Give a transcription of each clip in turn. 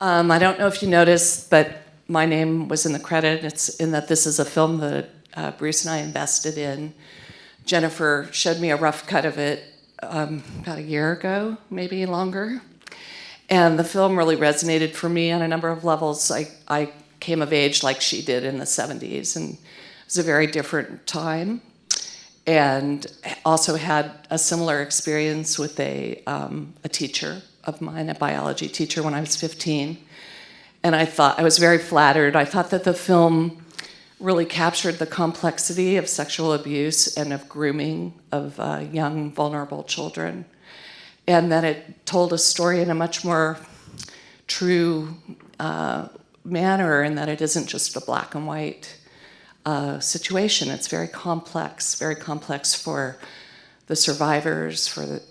I don't know if you noticed, but my name was in the credit. It's in that this is a film that Bruce and I invested in. Jennifer showed me a rough cut of it about a year ago, maybe longer. And the film really resonated for me on a number of levels. I came of age like she did in the 70s, and it was a very different time. And also had a similar experience with a teacher of mine, a biology teacher, when I was 15. And I was very flattered. I thought that the film really captured the complexity of sexual abuse and of grooming of young, vulnerable children. And that it told a story in a much more true manner, and that it isn't just a black and white situation. It's very complex for the survivors, for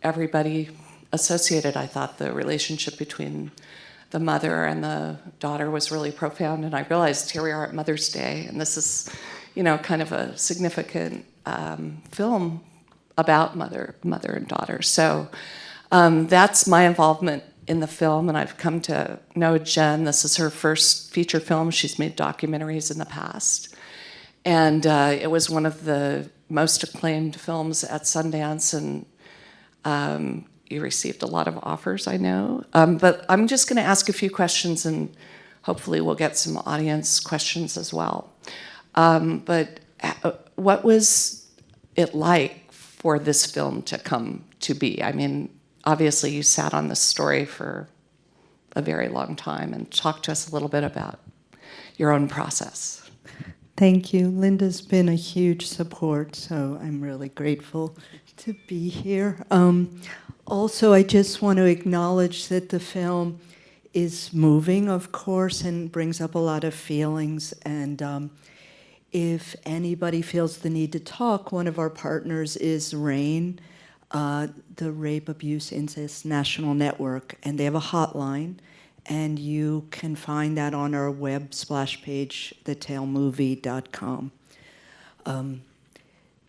everybody associated. I thought the relationship between the mother and the daughter was really profound, and I realized here we are at Mother's Day, and this is, kind of a significant film about mother and daughter. So that's my involvement in the film, and I've come to know Jen. This is her first feature film. She's made documentaries in the past, and it was one of the most acclaimed films at Sundance, and you received a lot of offers, I know. But I'm just going to ask a few questions, and hopefully we'll get some audience questions as well. But what was it like for this film to come to be? I mean, obviously you sat on this story for a very long time, and talk to us a little bit about your own process. Thank you. Linda's been a huge support, so I'm really grateful to be here. Also, I just want to acknowledge that the film is moving, of course, and brings up a lot of feelings. And if anybody feels the need to talk, one of our partners is RAIN, the Rape, Abuse, Incest National Network, and they have a hotline, and you can find that on our web splash page, thetailmovie.com.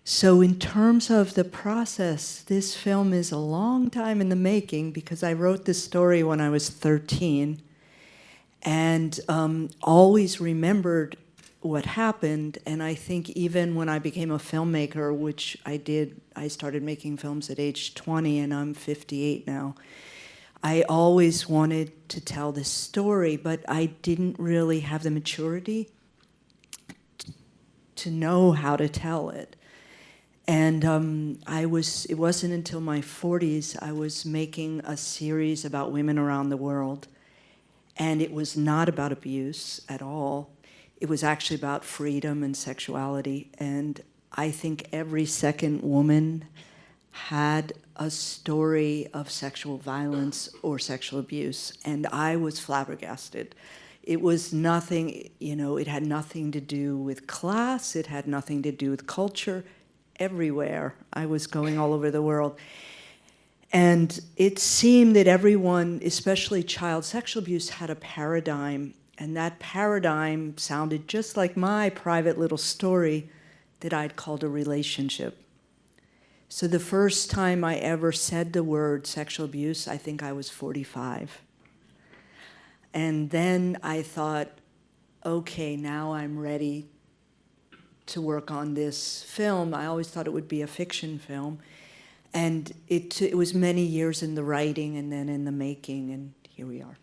So in terms of the process, this film is a long time in the making, because I wrote this story when I was 13 and always remembered what happened. And I think even when I became a filmmaker, which I did, I started making films at age 20 and I'm 58 now, I always wanted to tell this story, but I didn't really have the maturity to know how to tell it. And it wasn't until my 40s I was making a series about women around the world. And it was not about abuse at all. It was actually about freedom and sexuality. And I think every second woman had a story of sexual violence or sexual abuse. And I was flabbergasted. It was nothing, it had nothing to do with class. It had nothing to do with culture. Everywhere. I was going all over the world. And it seemed that everyone, especially child sexual abuse, had a paradigm. And that paradigm sounded just like my private little story that I'd called a relationship. So the first time I ever said the word sexual abuse, I think I was 45. And then I thought, okay, now I'm ready to work on this film. I always thought it would be a fiction film. And it was many years in the writing and then in the making, and here we are.